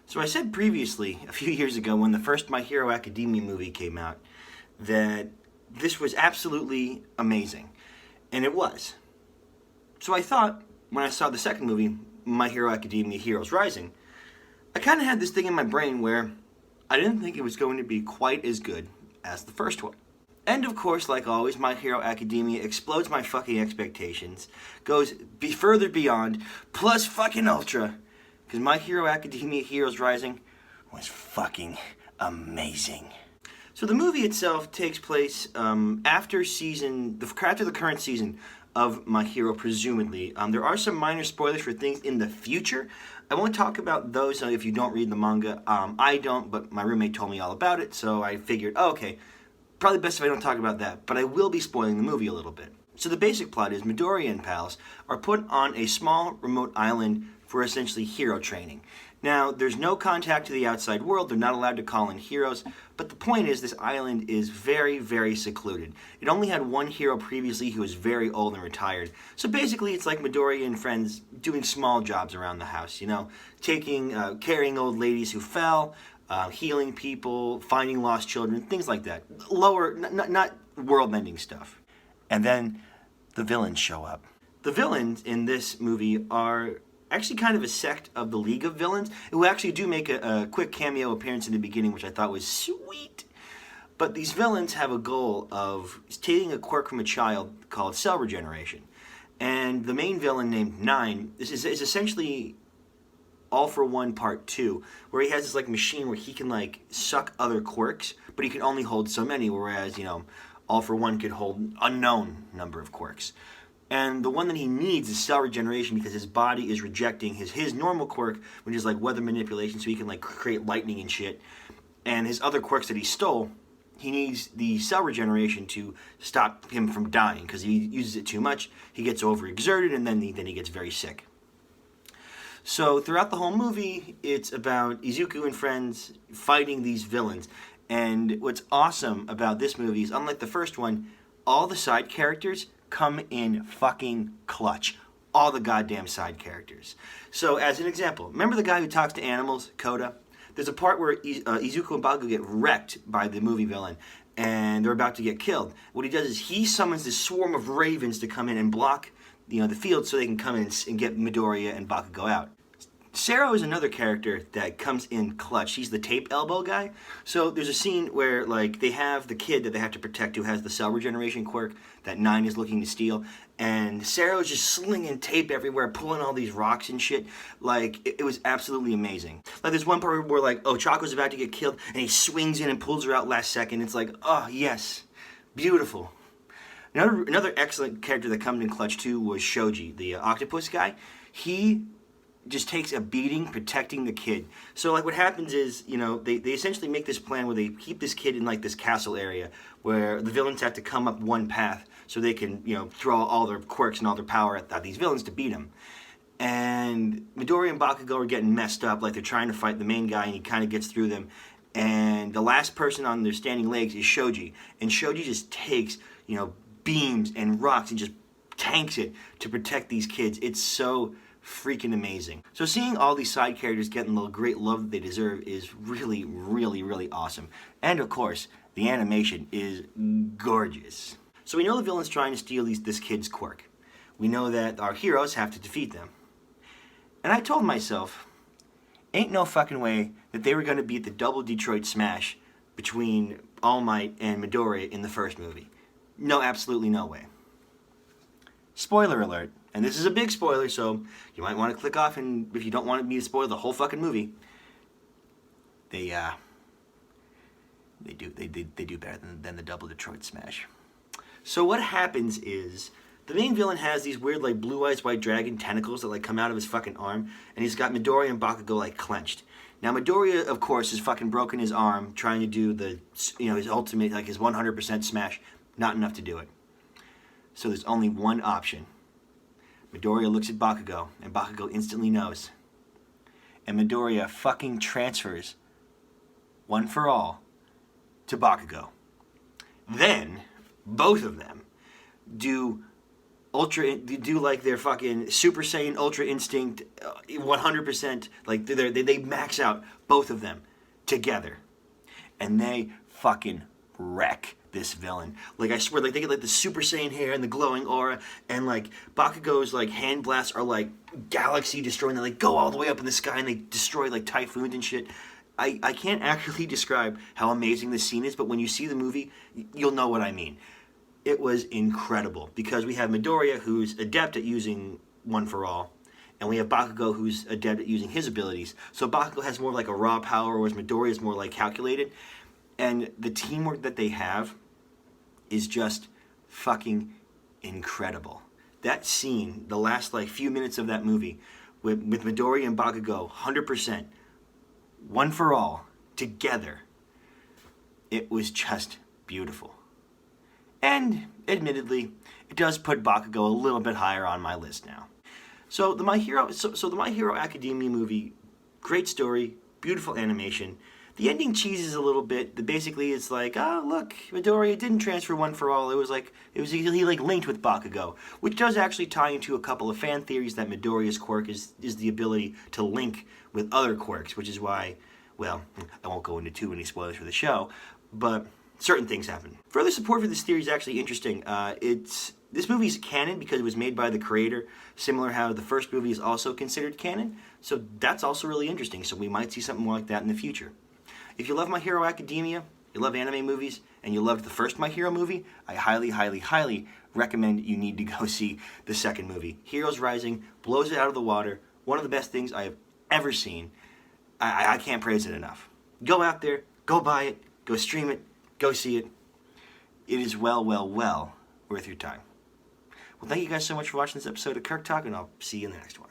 So I said previously, a few years ago, when the first My Hero Academia movie came out, that this was absolutely amazing. And it was. So I thought, when I saw the second movie, My Hero Academia Heroes Rising, I kind of had this thing in my brain where I didn't think it was going to be quite as good as the first one. And of course, like always, My Hero Academia explodes my fucking expectations, goes further beyond, plus fucking ultra, because My Hero Academia Heroes Rising was fucking amazing. So the movie itself takes place after the current season of My Hero, presumably. There are some minor spoilers for things in the future. I won't talk about those if you don't read the manga. I don't, but my roommate told me all about it, so I figured, oh, okay, probably best if I don't talk about that, but I will be spoiling the movie a little bit. So the basic plot is Midoriya and pals are put on a small remote island for essentially hero training. Now, there's no contact to the outside world, they're not allowed to call in heroes, but the point is this island is very, very secluded. It only had one hero previously who was very old and retired. So basically it's like Midoriya and friends doing small jobs around the house, you know, carrying old ladies who fell, healing people, finding lost children, things like that. Lower, not world-ending stuff. And then the villains show up. The villains in this movie are actually kind of a sect of the League of Villains, who actually do make a quick cameo appearance in the beginning, which I thought was sweet. But these villains have a goal of taking a quirk from a child called cell regeneration. And the main villain, named Nine, is essentially All for One Part 2, where he has this like machine where he can like suck other quirks, but he can only hold so many, whereas, you know, All for One could hold an unknown number of quirks. And the one that he needs is cell regeneration because his body is rejecting his normal quirk, which is like weather manipulation, so he can like create lightning and shit. And his other quirks that he stole, he needs the cell regeneration to stop him from dying, because if he uses it too much, he gets overexerted and then he gets very sick. So throughout the whole movie, it's about Izuku and friends fighting these villains. And what's awesome about this movie is, unlike the first one, all the side characters come in fucking clutch. All the goddamn side characters. So as an example, remember the guy who talks to animals, Koda? There's a part where Izuku and Bakugo get wrecked by the movie villain, and they're about to get killed. What he does is he summons this swarm of ravens to come in and block, you know, the field so they can come in and get Midoriya and Bakugo out. Sero is another character that comes in clutch. He's the tape elbow guy. So there's a scene where like they have the kid that they have to protect who has the cell regeneration quirk that Nine is looking to steal, and Sero's just slinging tape everywhere, pulling all these rocks and shit. Like it was absolutely amazing. Like there's one part where like, oh, Chaco's about to get killed, and he swings in and pulls her out last second. It's like, oh yes, beautiful. Another excellent character that comes in clutch too was Shoji, the octopus guy. He just takes a beating protecting the kid. So like what happens is, you know, they essentially make this plan where they keep this kid in like this castle area where the villains have to come up one path so they can, you know, throw all their quirks and all their power at these villains to beat them. And Midoriya and Bakugo are getting messed up, like they're trying to fight the main guy and he kind of gets through them. And the last person on their standing legs is Shoji. And Shoji just takes, you know, beams and rocks and just tanks it to protect these kids. It's so freaking amazing. So seeing all these side characters getting the great love that they deserve is really, really, really awesome. And of course, the animation is gorgeous. So we know the villain's trying to steal this kid's quirk. We know that our heroes have to defeat them. And I told myself, ain't no fucking way that they were going to beat the double Detroit smash between All Might and Midoriya in the first movie. No, absolutely no way. Spoiler alert. And this is a big spoiler, so you might want to click off, and if you don't want me to spoil the whole fucking movie, they do better than the double Detroit smash. So what happens is the main villain has these weird like blue eyes white dragon tentacles that like come out of his fucking arm, and he's got Midoriya and Bakugo like clenched. Now Midoriya, of course, has fucking broken his arm trying to do his ultimate, like his 100% smash. Not enough to do it. So there's only one option. Midoriya looks at Bakugo, and Bakugo instantly knows. And Midoriya fucking transfers, one for all, to Bakugo. Then, both of them do they do like their fucking Super Saiyan Ultra Instinct 100%. Like they max out both of them together, and they fucking wreck this villain. Like, I swear, like, they get like the Super Saiyan hair and the glowing aura, and like Bakugo's like hand blasts are like galaxy destroying. They like go all the way up in the sky and they destroy like typhoons and shit. I can't actually describe how amazing this scene is, but when you see the movie, you'll know what I mean. It was incredible because we have Midoriya, who's adept at using One for All, and we have Bakugo, who's adept at using his abilities. So Bakugo has more like a raw power, whereas Midoriya is more like calculated. And the teamwork that they have is just fucking incredible. That scene, the last like few minutes of that movie, with Midoriya and Bakugo, 100%, One for All, together, it was just beautiful. And admittedly, it does put Bakugo a little bit higher on my list now. So the My Hero Academia movie, great story, beautiful animation. The ending cheeses a little bit. Basically, it's like, oh look, Midoriya didn't transfer One for All. He like linked with Bakugo, which does actually tie into a couple of fan theories that Midoriya's quirk is the ability to link with other quirks, which is why, well, I won't go into too many spoilers for the show, but certain things happen. Further support for this theory is actually interesting. This movie is canon because it was made by the creator, similar how the first movie is also considered canon. So that's also really interesting. So we might see something more like that in the future. If you love My Hero Academia, you love anime movies, and you loved the first My Hero movie, I highly, highly, highly recommend you need to go see the second movie. Heroes Rising blows it out of the water. One of the best things I have ever seen. I can't praise it enough. Go out there, go buy it, go stream it, go see it. It is well, well, well worth your time. Well, thank you guys so much for watching this episode of Kirk Talk, and I'll see you in the next one.